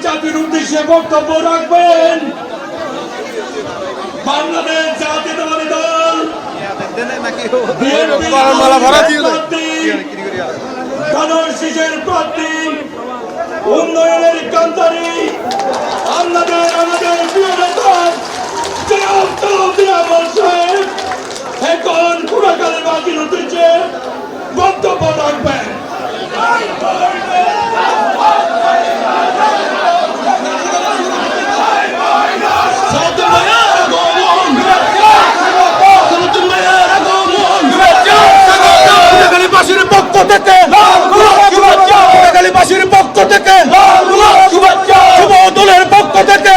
জাতির উদ্দেশ্যে বক্তব্য রাখবেন বাংলাদেশ জাতীয়তাবাদী দল ধানের প্রার্থী উন্নয়নের কান্তারি আমাদের প্রিয় নেতা জনাব তালুকদার সাহেব এখন পুরাকালে বাকির উদ্দেশ্যে বক্তব্য রাখবেন। পক্ষ থেকে পক্ষ থেকে যুব দলের পক্ষ থেকে